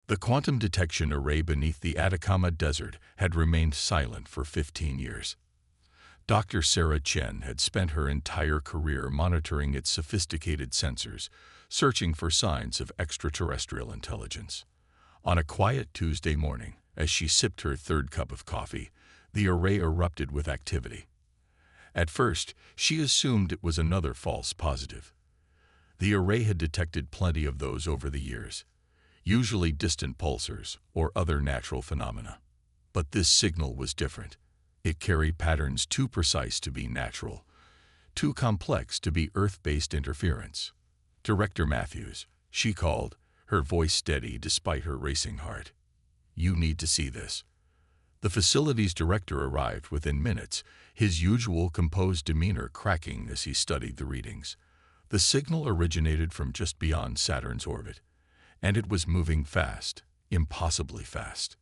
The quantum detection array beneath the Atacama Desert had remained silent for 15 years. Dr. Sarah Chen had spent her entire career monitoring its sophisticated sensors, searching for signs of extraterrestrial intelligence. On a quiet Tuesday morning, as she sipped her third cup of coffee, the array erupted with activity. At first, she assumed it was another false positive. The array had detected plenty of those over the years, usually distant pulsars or other natural phenomena. But this signal was different. It carried patterns too precise to be natural, too complex to be Earth-based interference. "Director Matthews," she called, her voice steady despite her racing heart. "You need to see this." The facility's director arrived within minutes, his usual composed demeanor cracking as he studied the readings. The signal originated from just beyond Saturn's orbit, and it was moving fast, impossibly fast.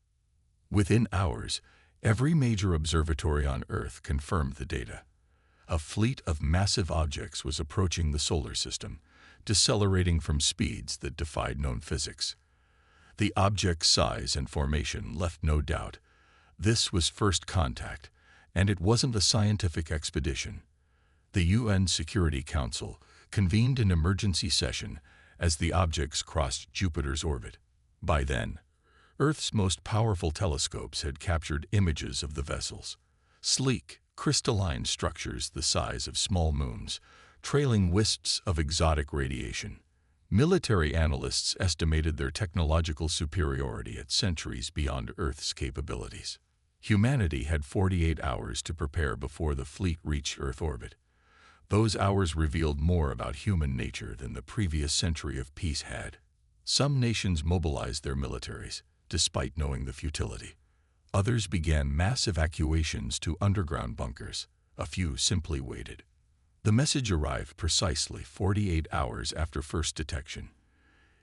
Within hours, every major observatory on Earth confirmed the data. A fleet of massive objects was approaching the solar system, decelerating from speeds that defied known physics. The object's size and formation left no doubt. This was first contact, and it wasn't a scientific expedition. The UN Security Council convened an emergency session as the objects crossed Jupiter's orbit. By then, Earth's most powerful telescopes had captured images of the vessels. Sleek, crystalline structures the size of small moons, trailing wisps of exotic radiation. Military analysts estimated their technological superiority at centuries beyond Earth's capabilities. Humanity had 48 hours to prepare before the fleet reached Earth orbit. Those hours revealed more about human nature than the previous century of peace had. Some nations mobilized their militaries, despite knowing the futility. Others began mass evacuations to underground bunkers. A few simply waited. The message arrived precisely 48 hours after first detection.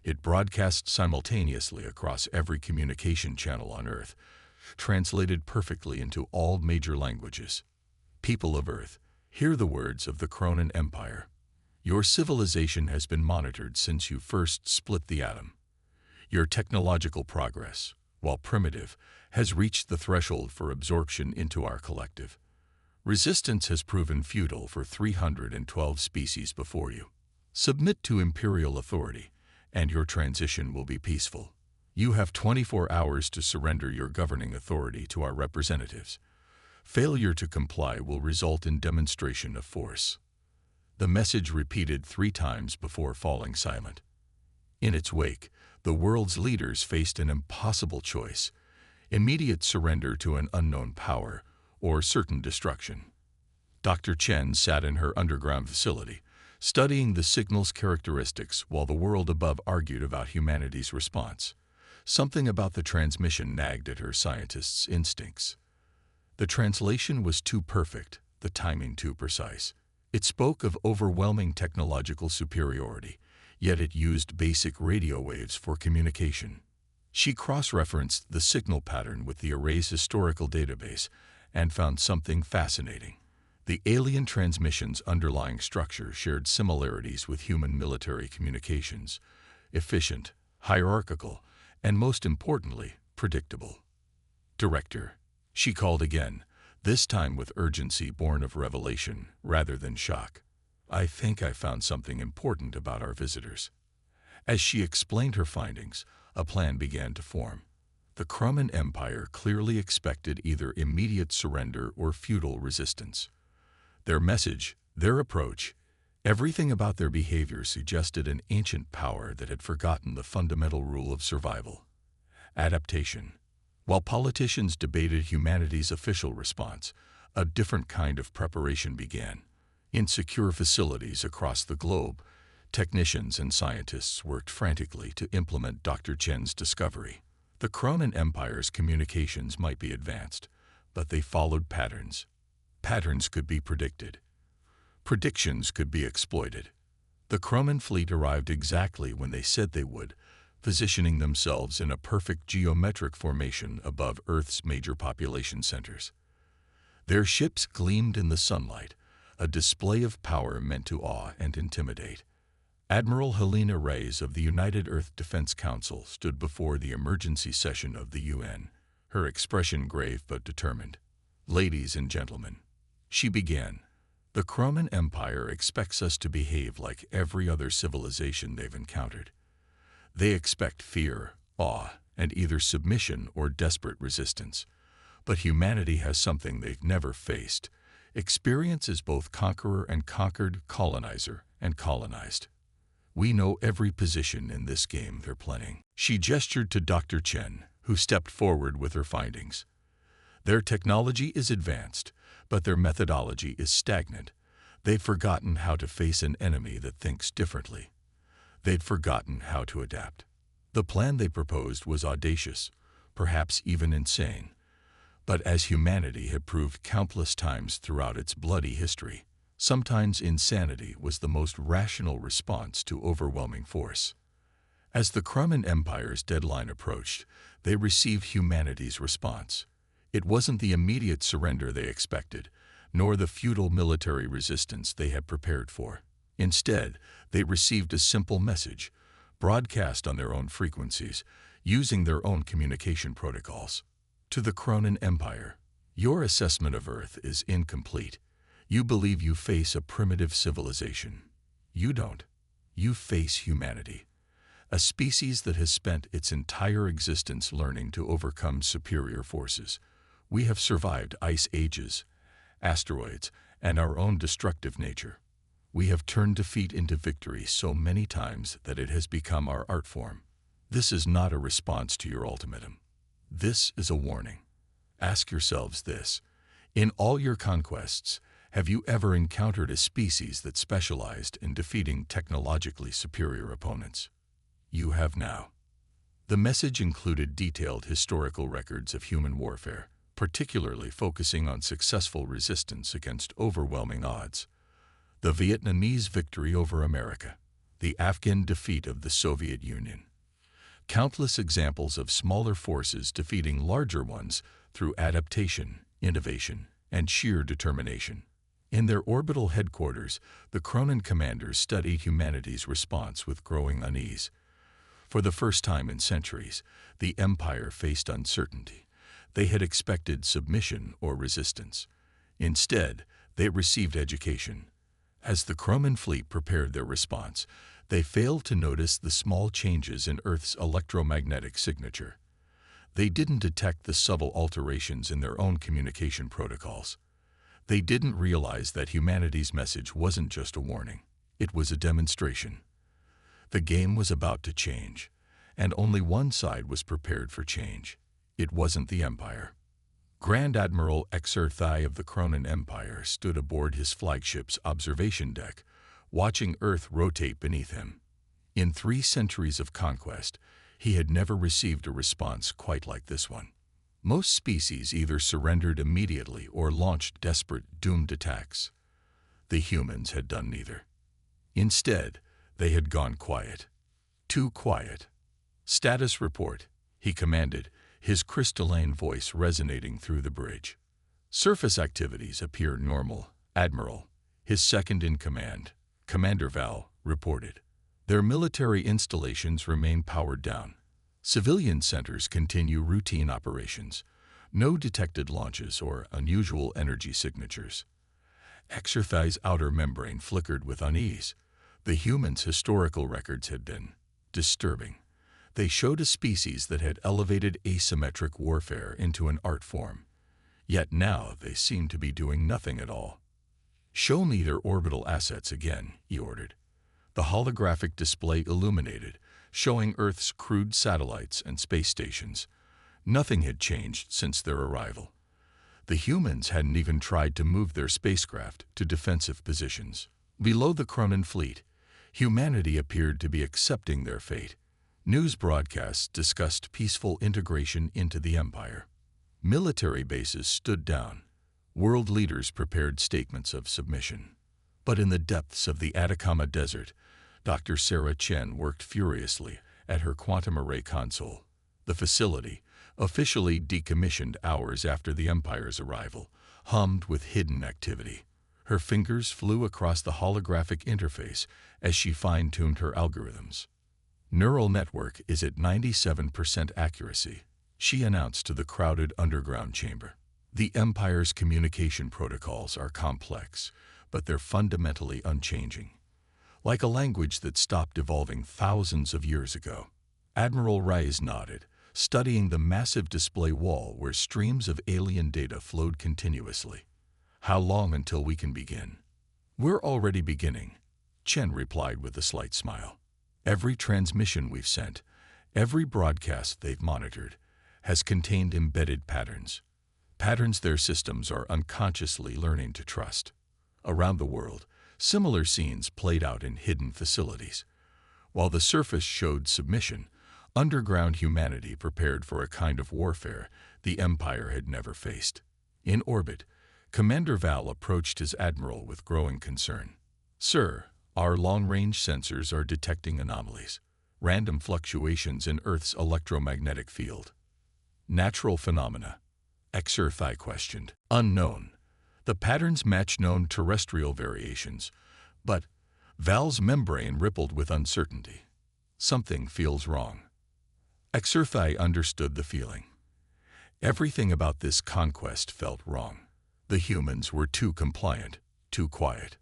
It broadcast simultaneously across every communication channel on Earth, translated perfectly into all major languages. "People of Earth, hear the words of the Cronan Empire. Your civilization has been monitored since you first split the atom. Your technological progress, while primitive, has reached the threshold for absorption into our collective. Resistance has proven futile for 312 species before you. Submit to imperial authority, and your transition will be peaceful. You have 24 hours to surrender your governing authority to our representatives. Failure to comply will result in demonstration of force." The message repeated 3 times before falling silent. In its wake, the world's leaders faced an impossible choice: immediate surrender to an unknown power, or certain destruction. Dr. Chen sat in her underground facility, studying the signal's characteristics while the world above argued about humanity's response. Something about the transmission nagged at her scientist's instincts. The translation was too perfect, the timing too precise. It spoke of overwhelming technological superiority, yet it used basic radio waves for communication. She cross-referenced the signal pattern with the array's historical database and found something fascinating. The alien transmission's underlying structure shared similarities with human military communications: efficient, hierarchical, and most importantly, predictable. "Director," she called again, this time with urgency born of revelation rather than shock. "I think I found something important about our visitors." As she explained her findings, a plan began to form. The Cronan Empire clearly expected either immediate surrender or futile resistance. Their message, their approach, everything about their behavior suggested an ancient power that had forgotten the fundamental rule of survival: adaptation. While politicians debated humanity's official response, a different kind of preparation began. In secure facilities across the globe, technicians and scientists worked frantically to implement Dr. Chen's discovery. The Cronan Empire's communications might be advanced, but they followed patterns. Patterns could be predicted. Predictions could be exploited. The Cronan fleet arrived exactly when they said they would, positioning themselves in a perfect geometric formation above Earth's major population centers. Their ships gleamed in the sunlight, a display of power meant to awe and intimidate. Admiral Helena Reyes of the United Earth Defense Council stood before the emergency session of the UN, her expression grave but determined. "Ladies and gentlemen," she began, "the Croman Empire expects us to behave like every other civilization they've encountered. They expect fear, awe, and either submission or desperate resistance. But humanity has something they've never faced. Experience as both conqueror and conquered, colonizer and colonized. We know every position in this game they're playing." She gestured to Dr. Chen, who stepped forward with her findings. "Their technology is advanced, but their methodology is stagnant. They've forgotten how to face an enemy that thinks differently. They'd forgotten how to adapt. The plan they proposed was audacious, perhaps even insane. But as humanity had proved countless times throughout its bloody history, sometimes insanity was the most rational response to overwhelming force. As the Croman Empire's deadline approached, they received humanity's response. It wasn't the immediate surrender they expected, nor the futile military resistance they had prepared for. Instead, they received a simple message, broadcast on their own frequencies, using their own communication protocols. To the Cronan Empire, "Your assessment of Earth is incomplete. You believe you face a primitive civilization. You don't. You face humanity, a species that has spent its entire existence learning to overcome superior forces. We have survived ice ages, asteroids, and our own destructive nature. We have turned defeat into victory so many times that it has become our art form. This is not a response to your ultimatum. This is a warning. Ask yourselves this: in all your conquests, have you ever encountered a species that specialized in defeating technologically superior opponents? You have now." The message included detailed historical records of human warfare, particularly focusing on successful resistance against overwhelming odds. The Vietnamese victory over America, the Afghan defeat of the Soviet Union. Countless examples of smaller forces defeating larger ones through adaptation, innovation, and sheer determination. In their orbital headquarters, the Cronan commanders studied humanity's response with growing unease. For the first time in centuries, the Empire faced uncertainty. They had expected submission or resistance. Instead, they received education. As the Croman fleet prepared their response, they failed to notice the small changes in Earth's electromagnetic signature. They didn't detect the subtle alterations in their own communication protocols. They didn't realize that humanity's message wasn't just a warning. It was a demonstration. The game was about to change, and only one side was prepared for change. It wasn't the Empire. Grand Admiral HFY of the Cronan Empire stood aboard his flagship's observation deck, watching Earth rotate beneath him. In 3 centuries of conquest, he had never received a response quite like this one. Most species either surrendered immediately or launched desperate, doomed attacks. The humans had done neither. Instead, they had gone quiet. Too quiet. "Status report," he commanded, his crystalline voice resonating through the bridge. "Surface activities appear normal, Admiral," his second-in-command, Commander Val, reported. "Their military installations remain powered down. Civilian centers continue routine operations. No detected launches or unusual energy signatures." HFY's outer membrane flickered with unease. The humans' historical records had been disturbing. They showed a species that had elevated asymmetric warfare into an art form. Yet now they seemed to be doing nothing at all. "Show me their orbital assets again," he ordered. The holographic display illuminated, showing Earth's crude satellites and space stations. Nothing had changed since their arrival. The humans hadn't even tried to move their spacecraft to defensive positions. Below the Cronan fleet, humanity appeared to be accepting their fate. News broadcasts discussed peaceful integration into the Empire. Military bases stood down. World leaders prepared statements of submission. But in the depths of the Atacama Desert, Dr. Sarah Chen worked furiously at her quantum array console. The facility, officially decommissioned hours after the Empire's arrival, hummed with hidden activity. Her fingers flew across the holographic interface as she fine-tuned her algorithms. "Neural network is at 97% accuracy," she announced to the crowded underground chamber. "The Empire's communication protocols are complex, but they're fundamentally unchanging. Like a language that stopped evolving thousands of years ago." Admiral Rice nodded, studying the massive display wall where streams of alien data flowed continuously. "How long until we can begin?" "We're already beginning," Chen replied with a slight smile. "Every transmission we've sent, every broadcast they've monitored, has contained embedded patterns. Patterns their systems are unconsciously learning to trust." Around the world, similar scenes played out in hidden facilities. While the surface showed submission, underground humanity prepared for a kind of warfare the Empire had never faced. In orbit, Commander Val approached his admiral with growing concern. "Sir, our long-range sensors are detecting anomalies, random fluctuations in Earth's electromagnetic field." "Natural phenomena?" HFY questioned. "Unknown. The patterns match known terrestrial variations, but..." Val's membrane rippled with uncertainty. "Something feels wrong." HFY understood the feeling. Everything about this conquest felt wrong. The humans were too compliant, too quiet.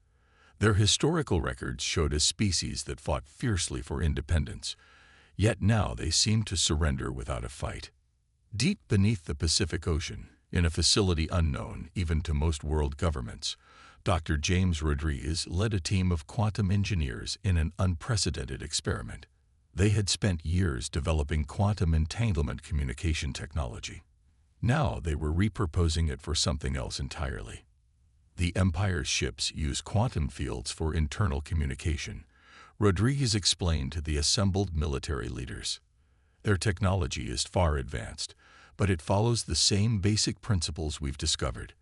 Their historical records showed a species that fought fiercely for independence, yet now they seemed to surrender without a fight. Deep beneath the Pacific Ocean, in a facility unknown even to most world governments, Dr. James Rodriguez led a team of quantum engineers in an unprecedented experiment. They had spent years developing quantum entanglement communication technology. Now they were repurposing it for something else entirely. The Empire's ships use quantum fields for internal communication, Rodriguez explained to the assembled military leaders. Their technology is far advanced, but it follows the same basic principles we've discovered.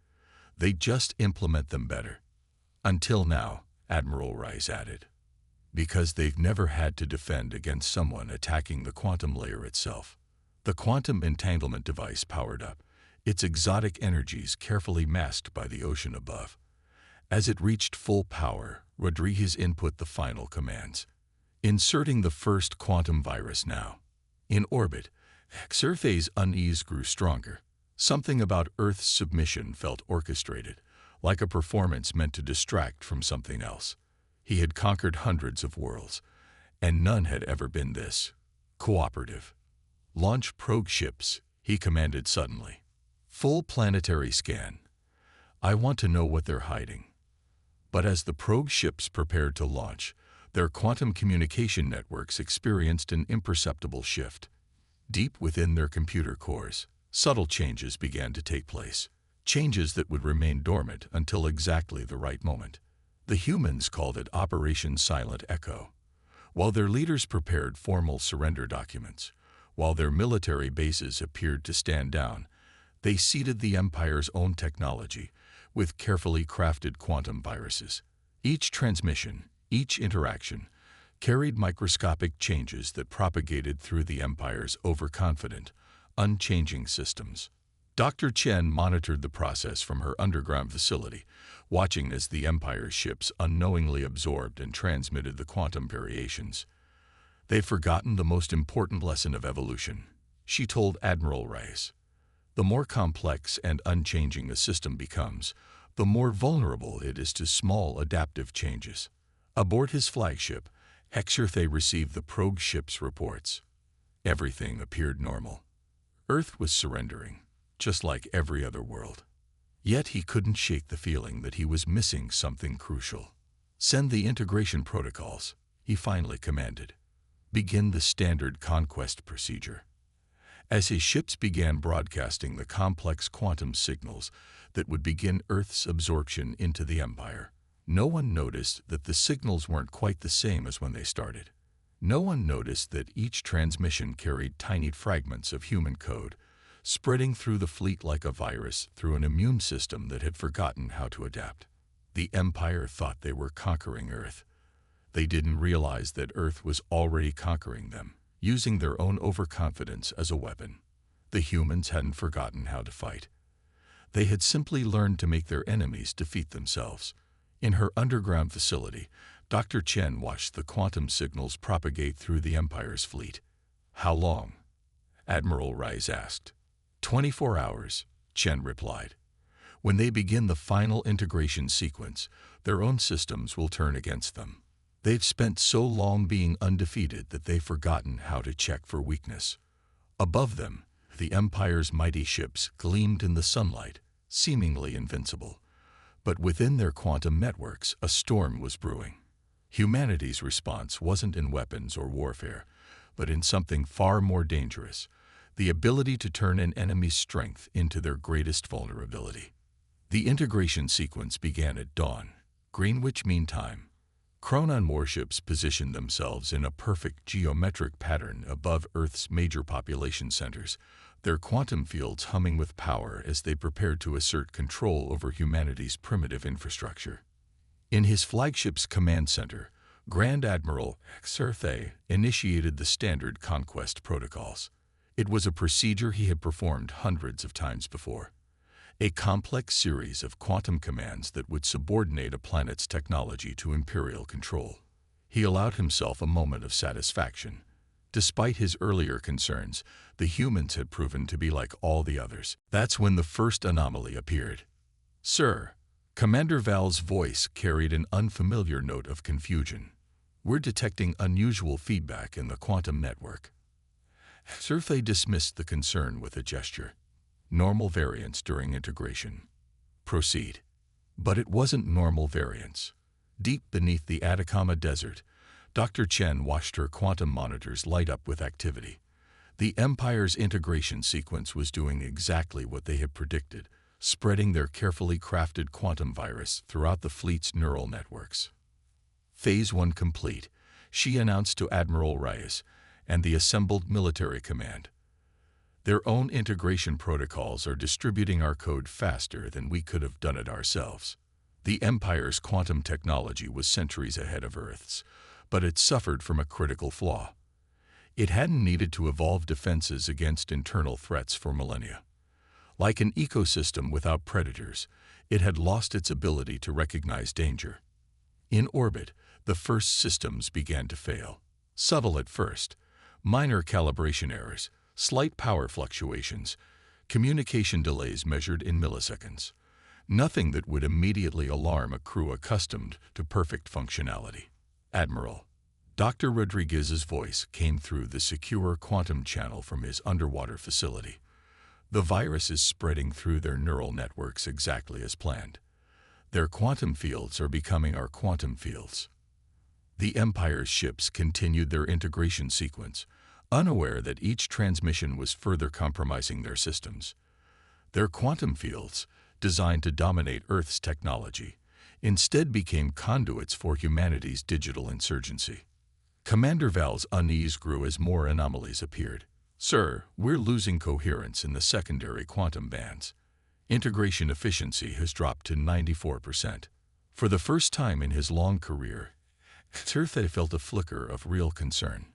They just implement them better. Until now, Admiral Rice added. Because they've never had to defend against someone attacking the quantum layer itself. The quantum entanglement device powered up, its exotic energies carefully masked by the ocean above. As it reached full power, Rodriguez input the final commands. Inserting the first quantum virus now. In orbit, HFY's unease grew stronger. Something about Earth's submission felt orchestrated, like a performance meant to distract from something else. He had conquered hundreds of worlds, and none had ever been this cooperative. "Launch probe ships," he commanded suddenly. "Full planetary scan. I want to know what they're hiding." But as the probe ships prepared to launch, their quantum communication networks experienced an imperceptible shift. Deep within their computer cores, subtle changes began to take place, changes that would remain dormant until exactly the right moment. The humans called it Operation Silent Echo. While their leaders prepared formal surrender documents, while their military bases appeared to stand down, they seeded the Empire's own technology with carefully crafted quantum viruses. Each transmission, each interaction, carried microscopic changes that propagated through the Empire's overconfident, unchanging systems. Dr. Chen monitored the process from her underground facility, watching as the Empire's ships unknowingly absorbed and transmitted the quantum variations. "They've forgotten the most important lesson of evolution," she told Admiral Rice. "The more complex and unchanging a system becomes, the more vulnerable it is to small adaptive changes." Aboard his flagship, HFY received the probe ship's reports. Everything appeared normal. Earth was surrendering, just like every other world. Yet he couldn't shake the feeling that he was missing something crucial. "Send the integration protocols," he finally commanded. "Begin the standard Conquest procedure." As his ships began broadcasting the complex quantum signals that would begin Earth's absorption into the Empire, no one noticed that the signals weren't quite the same as when they started. No one noticed that each transmission carried tiny fragments of human code, spreading through the fleet like a virus through an immune system that had forgotten how to adapt. The Empire thought they were conquering Earth. They didn't realize that Earth was already conquering them, using their own overconfidence as a weapon. The humans hadn't forgotten how to fight. They had simply learned to make their enemies defeat themselves. In her underground facility, Dr. Chen watched the quantum signals propagate through the Empire's fleet. "How long?" Admiral Rice asked. 24 hours, Chen replied. "When they begin the final integration sequence, their own systems will turn against them. They've spent so long being undefeated that they've forgotten how to check for weakness." Above them, the Empire's mighty ships gleamed in the sunlight, seemingly invincible. But within their quantum networks, a storm was brewing. Humanity's response wasn't in weapons or warfare, but in something far more dangerous: the ability to turn an enemy's strength into their greatest vulnerability. The integration sequence began at dawn, Greenwich Mean Time. Chronon warships positioned themselves in a perfect geometric pattern above Earth's major population centers, their quantum fields humming with power as they prepared to assert control over humanity's primitive infrastructure. In his flagship's command center, Grand Admiral HFY initiated the standard Conquest protocols. It was a procedure he had performed hundreds of times before. A complex series of quantum commands that would subordinate a planet's technology to imperial control. He allowed himself a moment of satisfaction. Despite his earlier concerns, the humans had proven to be like all the others. That's when the first anomaly appeared. "Sir," Commander Val's voice carried an unfamiliar note of confusion. "We're detecting unusual feedback in the quantum network." HFY dismissed the concern with a gesture. "Normal variance during integration. Proceed." But it wasn't normal variance. Deep beneath the Atacama Desert, Dr. Chen watched her quantum monitors light up with activity. The Empire's integration sequence was doing exactly what they had predicted, spreading their carefully crafted quantum virus throughout the fleet's neural networks. "Phase 1 complete," she announced to Admiral Rice and the assembled military command. "Their own integration protocols are distributing our code faster than we could have done it ourselves." The Empire's quantum technology was centuries ahead of Earth's, but it suffered from a critical flaw. It hadn't needed to evolve defenses against internal threats for millennia. Like an ecosystem without predators, it had lost its ability to recognize danger. In orbit, the first systems began to fail. Subtle at first: minor calibration errors, slight power fluctuations, communication delays measured in milliseconds. Nothing that would immediately alarm a crew accustomed to perfect functionality. "Admiral." Dr. Rodriguez's voice came through the secure quantum channel from his underwater facility. "The virus is spreading through their neural networks exactly as planned. Their quantum fields are becoming our quantum fields." The Empire's ships continued their integration sequence, unaware that each transmission was further compromising their systems. Their quantum fields, designed to dominate Earth's technology, instead became conduits for humanity's digital insurgency. Commander Val's unease grew as more anomalies appeared. "Sir, we're losing coherence in the secondary quantum bands. Integration efficiency has dropped to 94%. For the first time in his long career, HFY felt a flicker of real concern.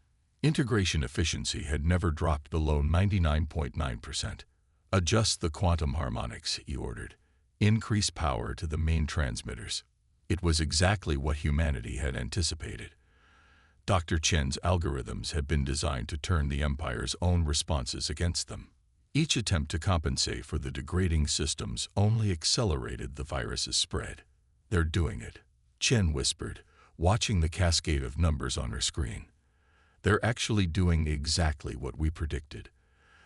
Integration efficiency had never dropped below 99.9%. "Adjust the quantum harmonics," he ordered. "Increase power to the main transmitters." It was exactly what humanity had anticipated. Dr. Chen's algorithms had been designed to turn the Empire's own responses against them. Each attempt to compensate for the degrading systems only accelerated the virus's spread. "They're doing it," Chen whispered, watching the cascade of numbers on her screen. "They're actually doing exactly what we predicted.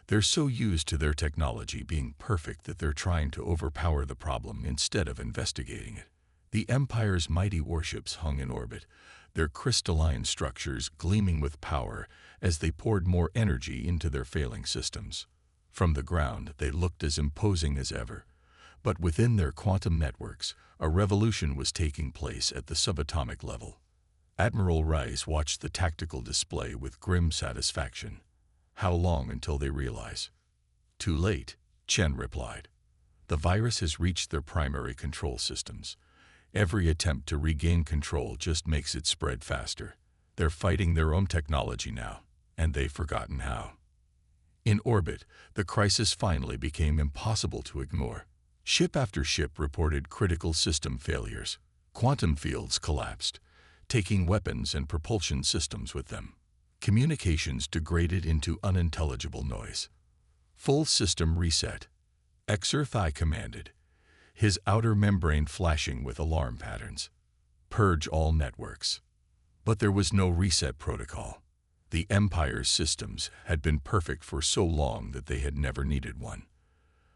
They're so used to their technology being perfect that they're trying to overpower the problem instead of investigating it." The Empire's mighty warships hung in orbit, their crystalline structures gleaming with power as they poured more energy into their failing systems. From the ground, they looked as imposing as ever. But within their quantum networks, a revolution was taking place at the subatomic level. Admiral Rice watched the tactical display with grim satisfaction. "How long until they realize?" "Too late," Chen replied. "The virus has reached their primary control systems. Every attempt to regain control just makes it spread faster. They're fighting their own technology now, and they've forgotten how." In orbit, the crisis finally became impossible to ignore. Ship after ship reported critical system failures. Quantum fields collapsed, taking weapons and propulsion systems with them. Communications degraded into unintelligible noise. Full system reset, HFY commanded, his outer membrane flashing with alarm patterns. Purge all networks. But there was no reset protocol. The Empire's systems had been perfect for so long that they had never needed one.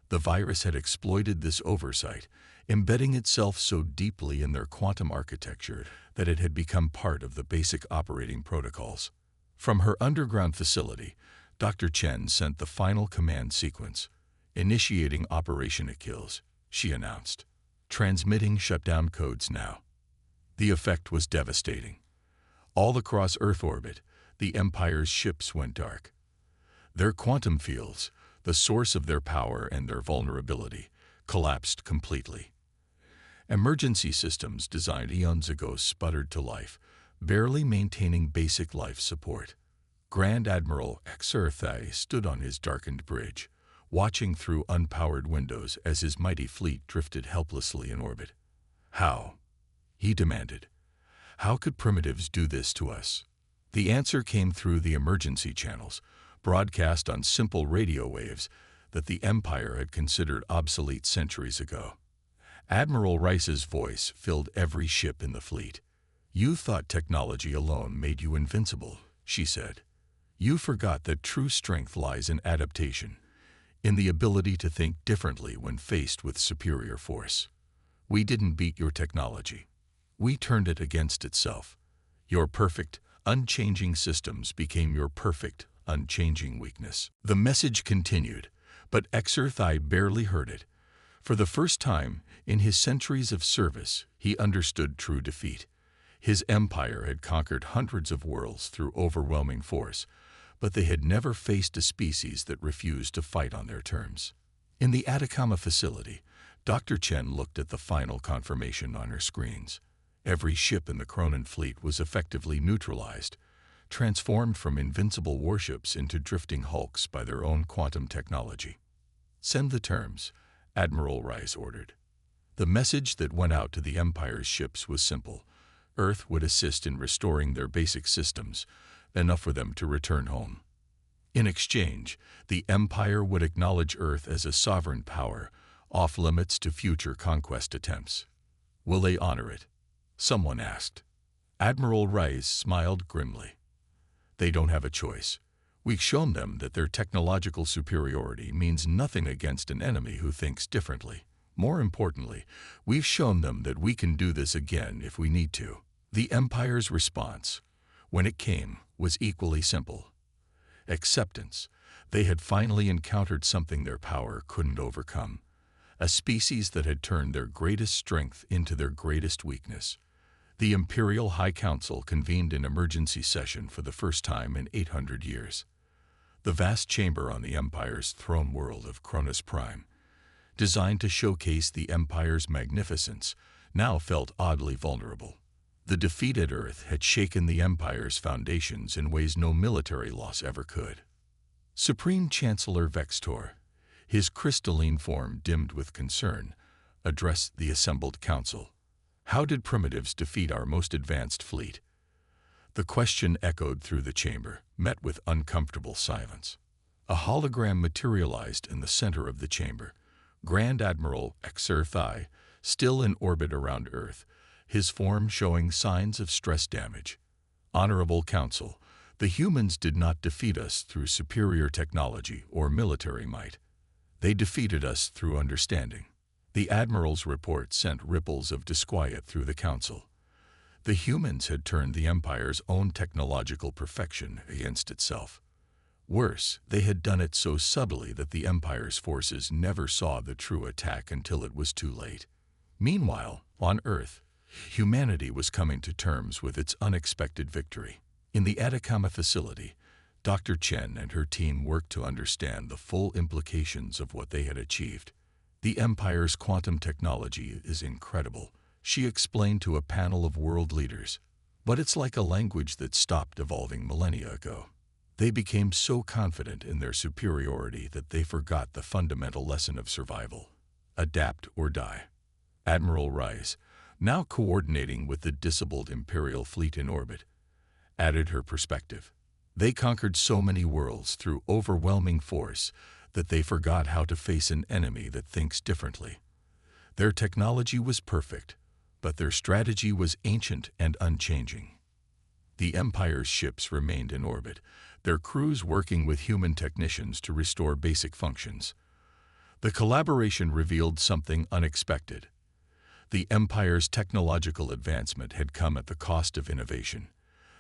The virus had exploited this oversight, embedding itself so deeply in their quantum architecture that it had become part of the basic operating protocols. From her underground facility, Dr. Chen sent the final command sequence. Initiating Operation Achilles, she announced. Transmitting shutdown codes now. The effect was devastating. All across Earth orbit, the Empire's ships went dark. Their quantum fields, the source of their power and their vulnerability, collapsed completely. Emergency systems designed eons ago sputtered to life, barely maintaining basic life support. Grand Admiral HFY stood on his darkened bridge, watching through unpowered windows as his mighty fleet drifted helplessly in orbit. How? He demanded. How could primitives do this to us? The answer came through the emergency channels, broadcast on simple radio waves that the Empire had considered obsolete centuries ago. Admiral Rice's voice filled every ship in the fleet. You thought technology alone made you invincible, she said. You forgot that true strength lies in adaptation, in the ability to think differently when faced with superior force. We didn't beat your technology. We turned it against itself. Your perfect, unchanging systems became your perfect, unchanging weakness. The message continued, but HFY barely heard it. For the first time in his centuries of service, he understood true defeat. His empire had conquered hundreds of worlds through overwhelming force, but they had never faced a species that refused to fight on their terms. In the Atacama facility, Dr. Chen looked at the final confirmation on her screens. Every ship in the Cronin fleet was effectively neutralized, transformed from invincible warships into drifting hulks by their own quantum technology. Send the terms, Admiral Rice ordered. The message that went out to the Empire's ships was simple. Earth would assist in restoring their basic systems, enough for them to return home. In exchange, the Empire would acknowledge Earth as a sovereign power, off limits to future conquest attempts. Will they honor it? Someone asked. Admiral Rice smiled grimly. They don't have a choice. We've shown them that their technological superiority means nothing against an enemy who thinks differently. More importantly, we've shown them that we can do this again if we need to. The Empire's response, when it came, was equally simple. Acceptance. They had finally encountered something their power couldn't overcome. A species that had turned their greatest strength into their greatest weakness. The Imperial High Council convened an emergency session for the first time in 800 years. The vast chamber on the Empire's throne world of Cronus Prime, designed to showcase the Empire's magnificence, now felt oddly vulnerable. The defeated Earth had shaken the Empire's foundations in ways no military loss ever could. Supreme Chancellor Vextor, his crystalline form dimmed with concern, addressed the assembled council. How did primitives defeat our most advanced fleet? The question echoed through the chamber, met with uncomfortable silence. A hologram materialized in the center of the chamber. Grand Admiral HFY, still in orbit around Earth, his form showing signs of stress damage. Honorable Council, the humans did not defeat us through superior technology or military might. They defeated us through understanding. The Admiral's report sent ripples of disquiet through the Council. The humans had turned the Empire's own technological perfection against itself. Worse, they had done it so subtly that the Empire's forces never saw the true attack until it was too late. Meanwhile, on Earth, humanity was coming to terms with its unexpected victory. In the Atacama facility, Dr. Chen and her team worked to understand the full implications of what they had achieved. The Empire's quantum technology is incredible, she explained to a panel of world leaders. But it's like a language that stopped evolving millennia ago. They became so confident in their superiority that they forgot the fundamental lesson of survival. Adapt or die. Admiral Rice, now coordinating with the disabled Imperial fleet in orbit, added her perspective. They conquered so many worlds through overwhelming force that they forgot how to face an enemy that thinks differently. Their technology was perfect, but their strategy was ancient and unchanging. The Empire's ships remained in orbit, their crews working with human technicians to restore basic functions. The collaboration revealed something unexpected. The Empire's technological advancement had come at the cost of innovation.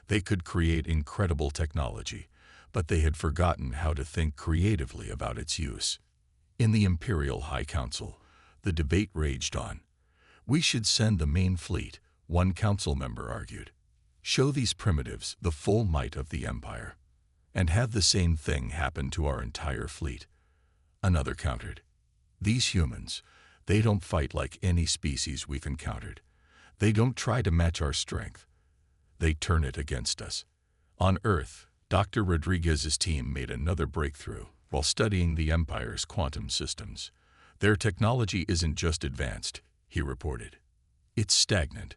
They could create incredible technology, but they had forgotten how to think creatively about its use. In the Imperial High Council, the debate raged on. "We should send the main fleet," one council member argued. "Show these primitives the full might of the Empire, and have the same thing happen to our entire fleet." Another countered. "These humans, they don't fight like any species we've encountered. They don't try to match our strength. They turn it against us." On Earth, Dr. Rodriguez's team made another breakthrough while studying the Empire's quantum systems. "Their technology isn't just advanced," he reported. "It's stagnant.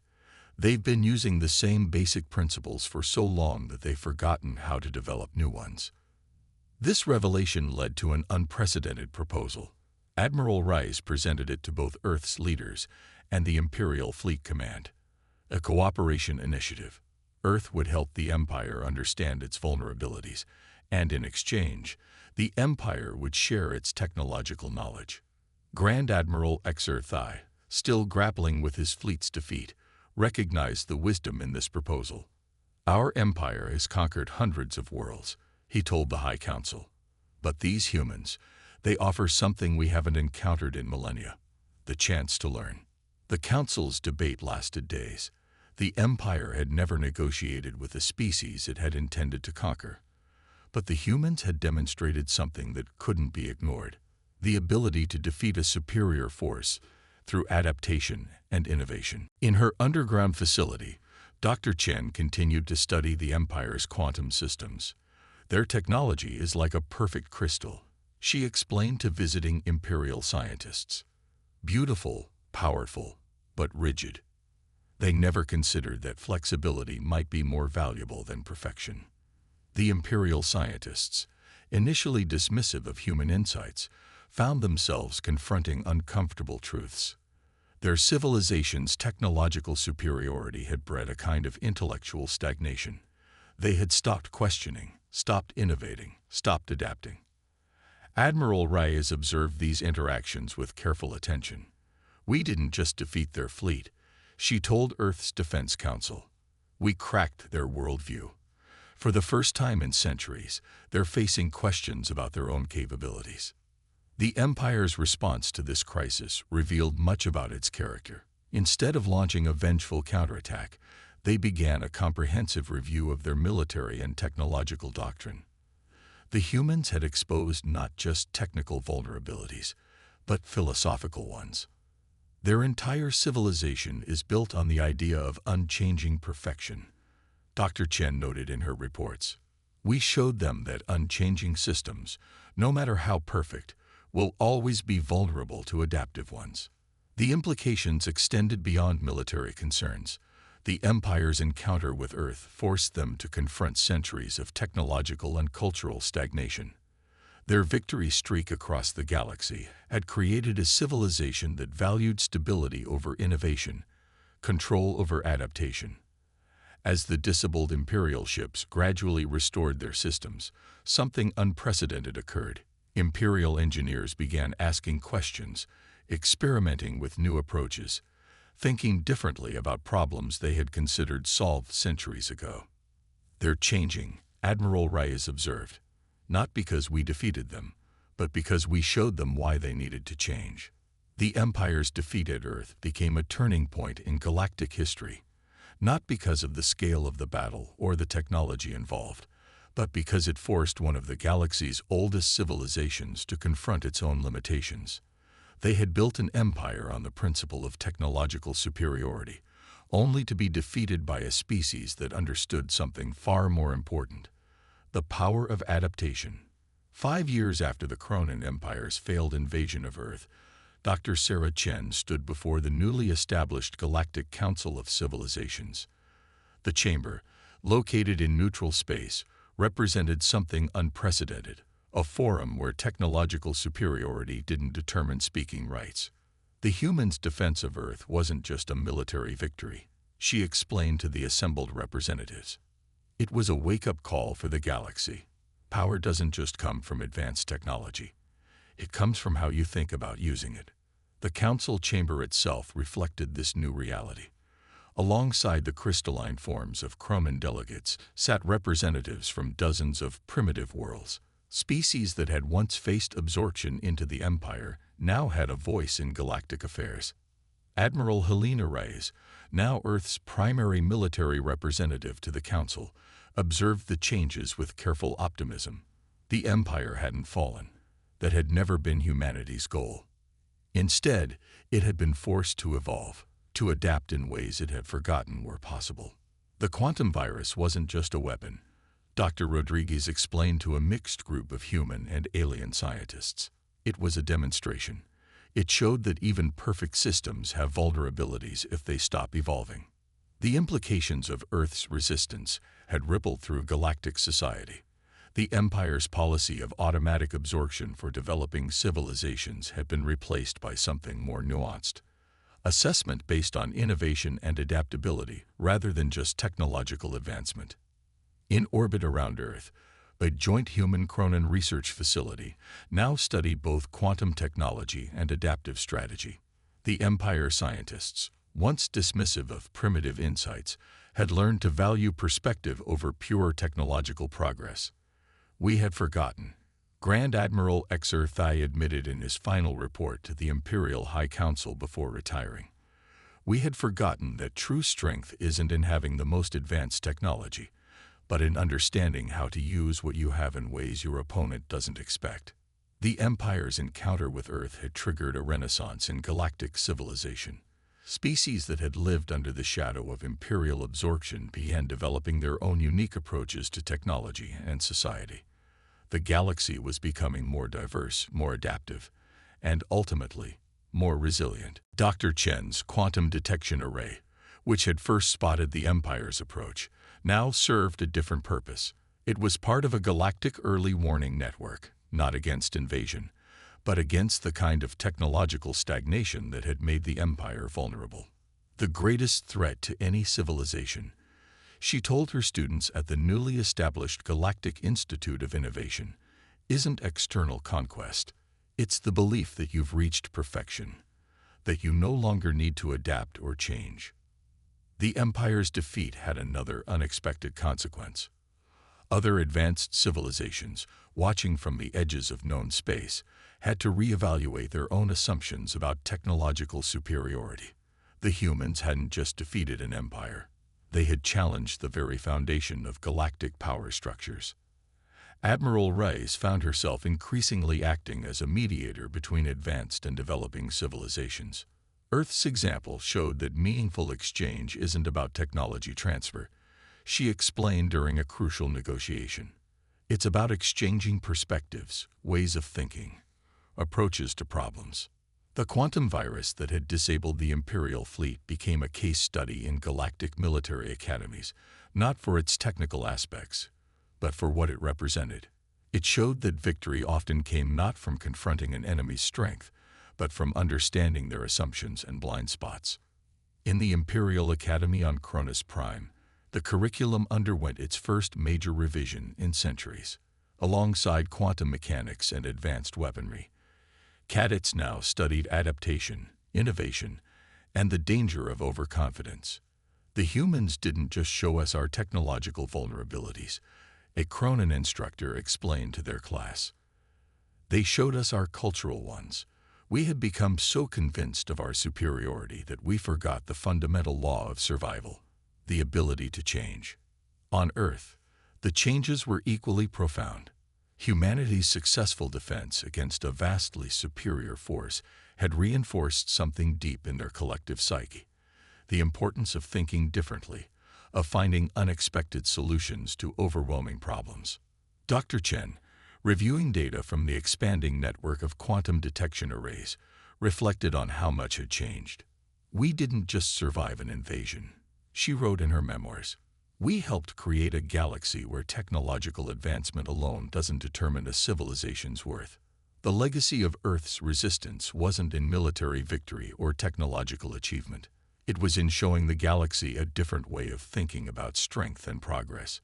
They've been using the same basic principles for so long that they've forgotten how to develop new ones." This revelation led to an unprecedented proposal. Admiral Rice presented it to both Earth's leaders and the Imperial Fleet Command. A cooperation initiative. Earth would help the Empire understand its vulnerabilities, and in exchange, the Empire would share its technological knowledge. Grand Admiral Exer Thai, still grappling with his fleet's defeat, recognized the wisdom in this proposal. "Our empire has conquered hundreds of worlds," he told the High Council. "But these humans, they offer something we haven't encountered in millennia: the chance to learn." The Council's debate lasted days. The Empire had never negotiated with a species it had intended to conquer. But the humans had demonstrated something that couldn't be ignored: the ability to defeat a superior force through adaptation and innovation. In her underground facility, Dr. Chen continued to study the Empire's quantum systems. "Their technology is like a perfect crystal," she explained to visiting Imperial scientists. "Beautiful, powerful, but rigid." They never considered that flexibility might be more valuable than perfection. The Imperial scientists, initially dismissive of human insights, found themselves confronting uncomfortable truths. Their civilization's technological superiority had bred a kind of intellectual stagnation. They had stopped questioning, stopped innovating, stopped adapting. Admiral Reyes observed these interactions with careful attention. "We didn't just defeat their fleet," she told Earth's Defense Council. "We cracked their worldview. For the first time in centuries, they're facing questions about their own capabilities." The Empire's response to this crisis revealed much about its character. Instead of launching a vengeful counterattack, they began a comprehensive review of their military and technological doctrine. The humans had exposed not just technical vulnerabilities, but philosophical ones. Their entire civilization is built on the idea of unchanging perfection, Dr. Chen noted in her reports. "We showed them that unchanging systems, no matter how perfect, will always be vulnerable to adaptive ones." The implications extended beyond military concerns. The Empire's encounter with Earth forced them to confront centuries of technological and cultural stagnation. Their victory streak across the galaxy had created a civilization that valued stability over innovation, control over adaptation. As the disabled Imperial ships gradually restored their systems, something unprecedented occurred. Imperial engineers began asking questions, experimenting with new approaches, thinking differently about problems they had considered solved centuries ago. "They're changing," Admiral Reyes observed, "not because we defeated them, but because we showed them why they needed to change." The Empire's defeat at Earth became a turning point in galactic history, not because of the scale of the battle or the technology involved, but because it forced one of the galaxy's oldest civilizations to confront its own limitations. They had built an empire on the principle of technological superiority, only to be defeated by a species that understood something far more important: the power of adaptation. 5 years after the Cronin Empire's failed invasion of Earth, Dr. Sarah Chen stood before the newly established Galactic Council of Civilizations. The chamber, located in neutral space, represented something unprecedented, a forum where technological superiority didn't determine speaking rights. The humans' defense of Earth wasn't just a military victory, she explained to the assembled representatives. It was a wake-up call for the galaxy. Power doesn't just come from advanced technology. It comes from how you think about using it. The council chamber itself reflected this new reality. Alongside the crystalline forms of Kroman delegates sat representatives from dozens of primitive worlds. Species that had once faced absorption into the Empire now had a voice in galactic affairs. Admiral Helena Reyes, now Earth's primary military representative to the Council, observed the changes with careful optimism. The Empire hadn't fallen. That had never been humanity's goal. Instead, it had been forced to evolve, to adapt in ways it had forgotten were possible. The quantum virus wasn't just a weapon, Dr. Rodriguez explained to a mixed group of human and alien scientists. It was a demonstration. It showed that even perfect systems have vulnerabilities if they stop evolving. The implications of Earth's resistance had rippled through galactic society. The Empire's policy of automatic absorption for developing civilizations had been replaced by something more nuanced. Assessment based on innovation and adaptability rather than just technological advancement. In orbit around Earth, a joint human-Kronan research facility now studied both quantum technology and adaptive strategy. The Empire scientists, once dismissive of primitive insights, had learned to value perspective over pure technological progress. We had forgotten, Grand Admiral Xer Thai admitted in his final report to the Imperial High Council before retiring. We had forgotten that true strength isn't in having the most advanced technology, but in understanding how to use what you have in ways your opponent doesn't expect. The Empire's encounter with Earth had triggered a renaissance in galactic civilization. Species that had lived under the shadow of imperial absorption began developing their own unique approaches to technology and society. The galaxy was becoming more diverse, more adaptive, and ultimately, more resilient. Dr. Chen's quantum detection array, which had first spotted the Empire's approach, now served a different purpose. It was part of a galactic early warning network, not against invasion, but against the kind of technological stagnation that had made the Empire vulnerable. The greatest threat to any civilization, she told her students at the newly established Galactic Institute of Innovation, isn't external conquest. It's the belief that you've reached perfection, that you no longer need to adapt or change. The Empire's defeat had another unexpected consequence. Other advanced civilizations, watching from the edges of known space, had to reevaluate their own assumptions about technological superiority. The humans hadn't just defeated an empire. They had challenged the very foundation of galactic power structures. Admiral Reyes found herself increasingly acting as a mediator between advanced and developing civilizations. Earth's example showed that meaningful exchange isn't about technology transfer, she explained during a crucial negotiation. It's about exchanging perspectives, ways of thinking, approaches to problems. The quantum virus that had disabled the Imperial fleet became a case study in galactic military academies, not for its technical aspects, but for what it represented. It showed that victory often came not from confronting an enemy's strength, but from understanding their assumptions and blind spots. In the Imperial Academy on Cronus Prime, the curriculum underwent its first major revision in centuries. Alongside quantum mechanics and advanced weaponry, cadets now studied adaptation, innovation, and the danger of overconfidence. The humans didn't just show us our technological vulnerabilities, a Kronan instructor explained to their class. They showed us our cultural ones. We had become so convinced of our superiority that we forgot the fundamental law of survival, the ability to change. On Earth, the changes were equally profound. Humanity's successful defense against a vastly superior force had reinforced something deep in their collective psyche, the importance of thinking differently, of finding unexpected solutions to overwhelming problems. Dr. Chen, reviewing data from the expanding network of quantum detection arrays, reflected on how much had changed. "We didn't just survive an invasion," she wrote in her memoirs. "We helped create a galaxy where technological advancement alone doesn't determine a civilization's worth." The legacy of Earth's resistance wasn't in military victory or technological achievement. It was in showing the galaxy a different way of thinking about strength and progress.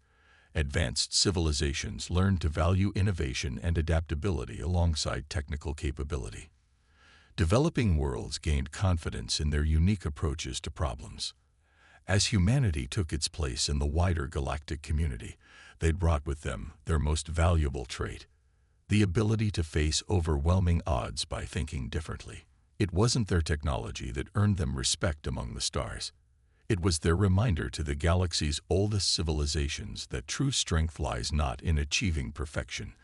Advanced civilizations learned to value innovation and adaptability alongside technical capability. Developing worlds gained confidence in their unique approaches to problems. As humanity took its place in the wider galactic community, they brought with them their most valuable trait: the ability to face overwhelming odds by thinking differently. It wasn't their technology that earned them respect among the stars. It was their reminder to the galaxy's oldest civilizations that true strength lies not in achieving perfection,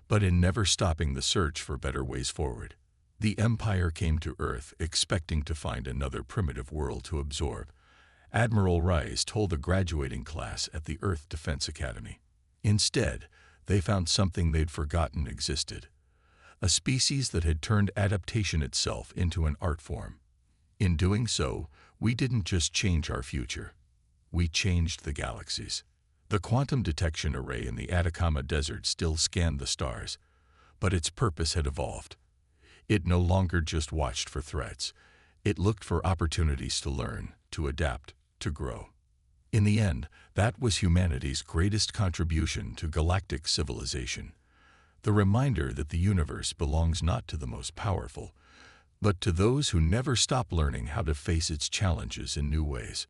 but in never stopping the search for better ways forward. The Empire came to Earth expecting to find another primitive world to absorb, Admiral Rice told the graduating class at the Earth Defense Academy. Instead, they found something they'd forgotten existed: a species that had turned adaptation itself into an art form. In doing so, we didn't just change our future, we changed the galaxies. The quantum detection array in the Atacama Desert still scanned the stars, but its purpose had evolved. It no longer just watched for threats, it looked for opportunities to learn, to adapt, to grow. In the end, that was humanity's greatest contribution to galactic civilization: the reminder that the universe belongs not to the most powerful, but to those who never stop learning how to face its challenges in new ways.